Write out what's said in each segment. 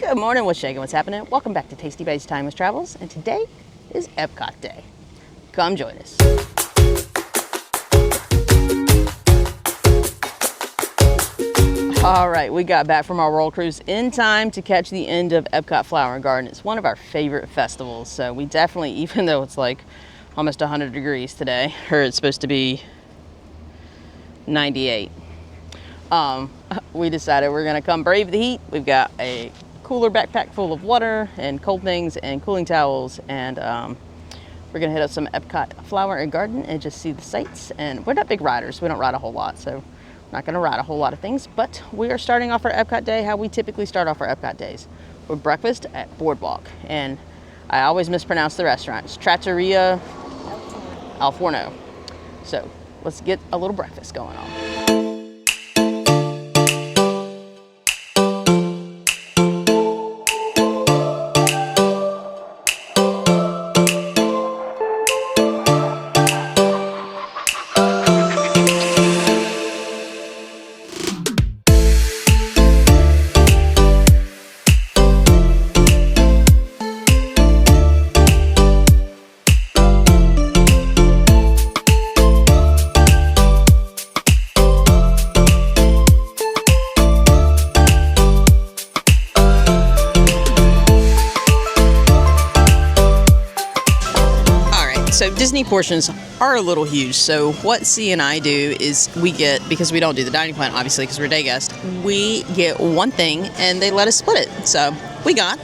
Good morning, what's shaking, what's happening? Welcome back to Tasty Bay's Timeless Travels, and today is EPCOT Day. Come join us. All right, we got back from our world cruise in time to catch the end of EPCOT Flower and Garden. It's one of our favorite festivals, so we definitely, even though it's like almost 100 degrees today, or it's supposed to be 98, we decided we're gonna come brave the heat. We've got a cooler backpack full of water and cold things and cooling towels, and we're gonna hit up some EPCOT Flower and Garden and just see the sights. And we're not big riders, we don't ride a whole lot, so we're not gonna ride a whole lot of things, but we are starting off our EPCOT day how we typically start off our EPCOT days, with breakfast at Boardwalk. And I always mispronounce the restaurant. It's Trattoria al Forno. So let's get a little breakfast going on. So Disney portions are a little huge. So what C and I do is we get, because we don't do the dining plan, obviously, because we're day guests, we get one thing and they let us split it. So we got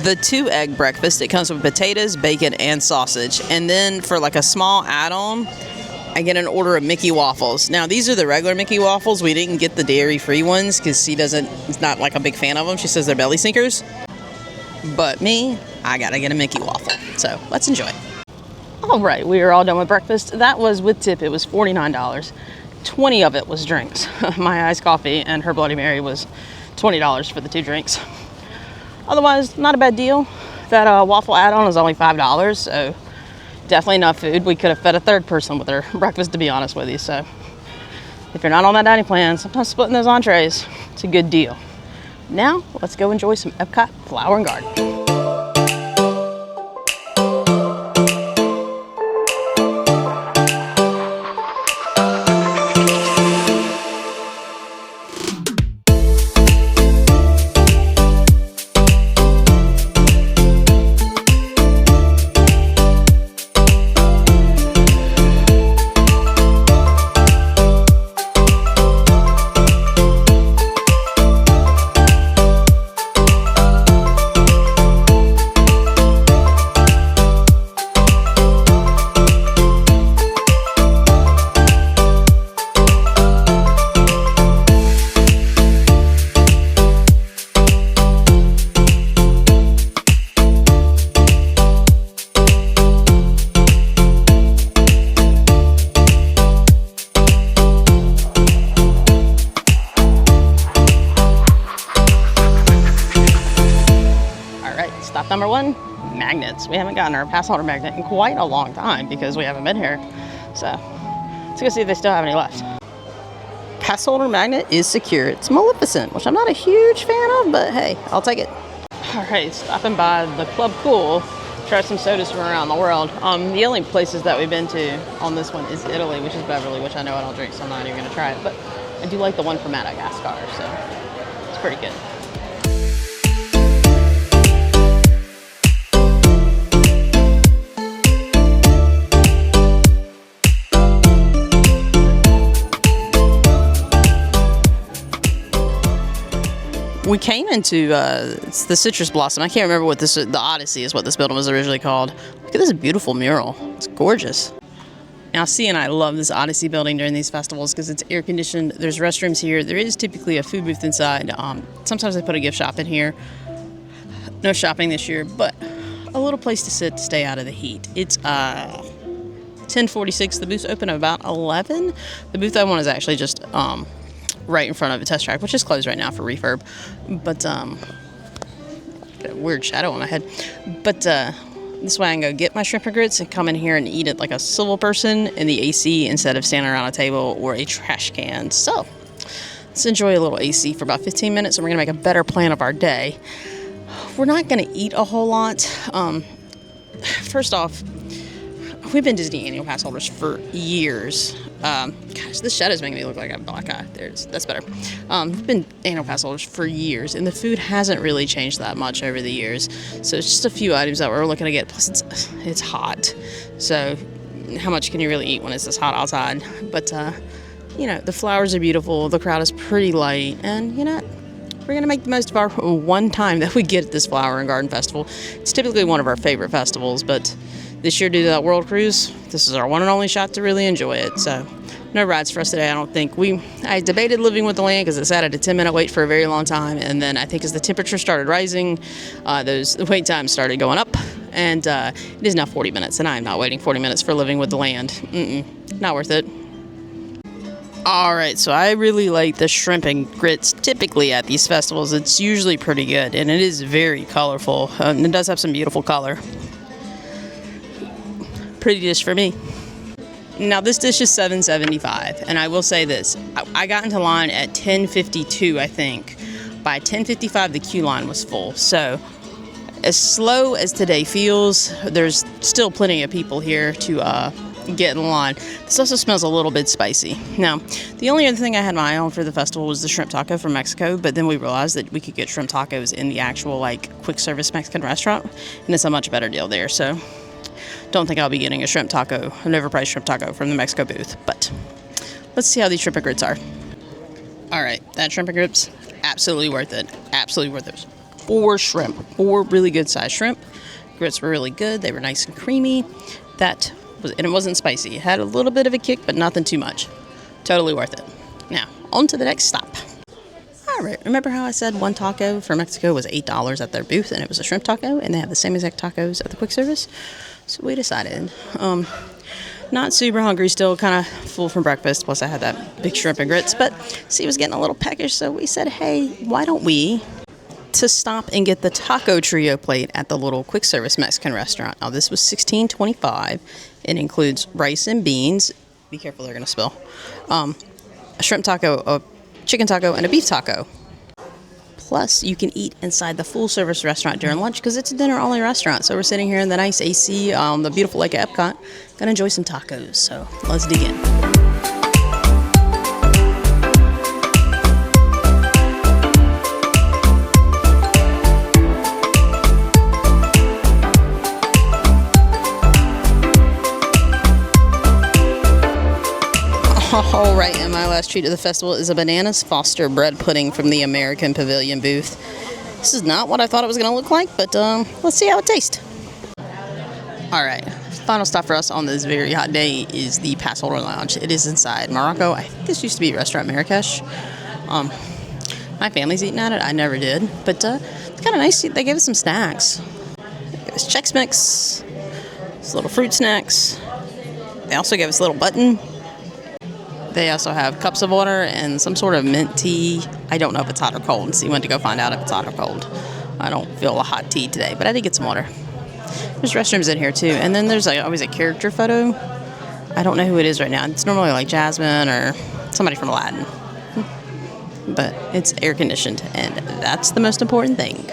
the 2-egg breakfast. It comes with potatoes, bacon, and sausage. And then for like a small add-on, I get an order of Mickey waffles. Now these are the regular Mickey waffles. We didn't get the dairy-free ones because he's not like a big fan of them. She says they're belly sinkers. But me, I gotta get a Mickey waffle. So let's enjoy. All right, we are all done with breakfast. That was with tip, it was $49. 20 of it was drinks. My iced coffee and her Bloody Mary was $20 for the 2 drinks. Otherwise, not a bad deal. That waffle add-on is only $5, so definitely enough food. We could have fed a third person with their breakfast, to be honest with you. So if you're not on that dining plan, sometimes splitting those entrees, it's a good deal. Now, let's go enjoy some EPCOT Flower and Garden. Stop number 1, magnets. We haven't gotten our pass holder magnet in quite a long time because we haven't been here. So let's go see if they still have any left. Pass holder magnet is secure. It's Maleficent, which I'm not a huge fan of, but hey, I'll take it. All right, stopping by the Club Cool. Try some sodas from around the world. The only places that we've been to on this one is Italy, which is Beverly, which I know I don't drink, so I'm not even gonna try it. But I do like the one from Madagascar, so it's pretty good. We came into it's the Citrus Blossom. I can't remember what the Odyssey is what this building was originally called. Look at this beautiful mural. It's gorgeous. Now, C and I love this Odyssey building during these festivals because it's air conditioned. There's restrooms here. There is typically a food booth inside. Sometimes they put a gift shop in here. No shopping this year, but a little place to sit to stay out of the heat. It's 10:46. The booth's open at about 11. The booth I want is actually just right in front of a test track, which is closed right now for refurb. But got a weird shadow on my head. But this way I can go get my shrimp and grits and come in here and eat it like a civil person in the AC instead of standing around a table or a trash can. So let's enjoy a little AC for about 15 minutes, and we're going to make a better plan of our day. We're not going to eat a whole lot. First off, we've been Disney annual pass holders for years. Gosh, this shadow's making me look like I have a black eye. That's better. We've been annual pass holders for years, and the food hasn't really changed that much over the years. So it's just a few items that we're looking to get. Plus, it's hot. So how much can you really eat when it's this hot outside? But, the flowers are beautiful. The crowd is pretty light. And, we're going to make the most of our one time that we get at this Flower and Garden Festival. It's typically one of our favorite festivals, but this year, due to that world cruise, this is our one and only shot to really enjoy it. So, no rides for us today, I don't think. I debated living with the land because it sat at a 10-minute wait for a very long time. And then I think as the temperature started rising, the wait times started going up. And it is now 40 minutes, and I am not waiting 40 minutes for living with the land. Not worth it. All right, so I really like the shrimp and grits typically at these festivals. It's usually pretty good, and it is very colorful. And it does have some beautiful color. Pretty dish for me. Now this dish is $7.75, and I will say this: I got into line at 10:52, I think. By 10:55, the queue line was full. So, as slow as today feels, there's still plenty of people here to get in line. This also smells a little bit spicy. Now, the only other thing I had my eye on for the festival was the shrimp taco from Mexico, but then we realized that we could get shrimp tacos in the actual quick service Mexican restaurant, and it's a much better deal there. So. Don't think I'll be getting a shrimp taco, an overpriced shrimp taco from the Mexico booth, but let's see how these shrimp and grits are. All right, that shrimp and grits, absolutely worth it. Absolutely worth it. 4 shrimp, 4 really good sized shrimp. Grits were really good. They were nice and creamy. And it wasn't spicy. It had a little bit of a kick, but nothing too much. Totally worth it. Now, on to the next stop. All right, remember how I said one taco for Mexico was $8 at their booth, and it was a shrimp taco, and they have the same exact tacos at the quick service? So we decided, not super hungry, still kind of full from breakfast, plus I had that big shrimp and grits, but see, was getting a little peckish, so we said, hey, why don't we stop and get the taco trio plate at the little quick service Mexican restaurant. Now this was $16.25. It includes rice and beans. Be careful, they're going to spill. A shrimp taco, a chicken taco, and a beef taco. Plus, you can eat inside the full-service restaurant during lunch because it's a dinner-only restaurant. So we're sitting here in the nice AC, the beautiful lake at EPCOT. Gonna enjoy some tacos. So let's dig in. All right, and my last treat of the festival is a Bananas Foster bread pudding from the American Pavilion booth. This is not what I thought it was going to look like, but let's see how it tastes. All right, final stop for us on this very hot day is the Pass Holder Lounge. It is inside Morocco. I think this used to be Restaurant Marrakesh. My family's eating at it. I never did, but it's kind of nice. They gave us some snacks. They gave us Chex Mix, some little fruit snacks. They also gave us a little button. They also have cups of water and some sort of mint tea. I don't know if it's hot or cold, so you went to go find out if it's hot or cold. I don't feel a hot tea today, but I did get some water. There's restrooms in here too, and then there's always a character photo. I don't know who it is right now. It's normally like Jasmine or somebody from Aladdin, but it's air conditioned, and that's the most important thing.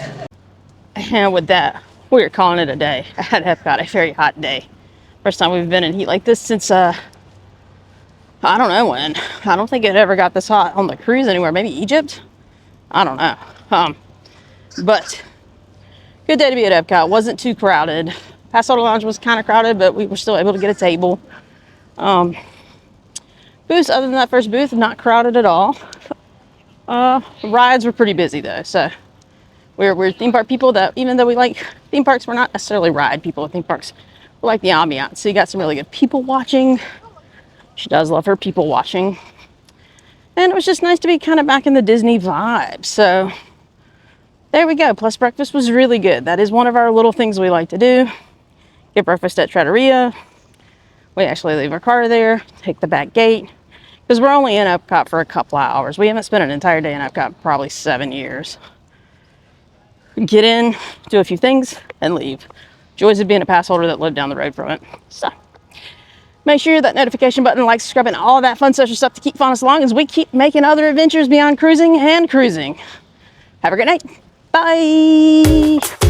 And with that, we're calling it a day at EPCOT. A very hot day. First time we've been in heat like this since I don't know when. I don't think it ever got this hot on the cruise anywhere. Maybe Egypt? I don't know. But good day to be at EPCOT. Wasn't too crowded. Pass Holder Lounge was kind of crowded, but we were still able to get a table. Booths, other than that first booth, not crowded at all. Rides were pretty busy though. So we're theme park people that, even though we like theme parks, we're not necessarily ride people at theme parks. We like the ambiance. So you got some really good people watching. She does love her people watching. And it was just nice to be kind of back in the Disney vibe. So there we go. Plus breakfast was really good. That is one of our little things we like to do. Get breakfast at Trattoria. We actually leave our car there, take the back gate, because we're only in EPCOT for a couple of hours. We haven't spent an entire day in EPCOT probably 7 years. Get in, do a few things, and leave. Joys of being a pass holder that lived down the road from it. So Make sure that notification button, like, subscribe, and all of that fun social stuff to keep following us along as we keep making other adventures beyond cruising and cruising. Have a great night. Bye.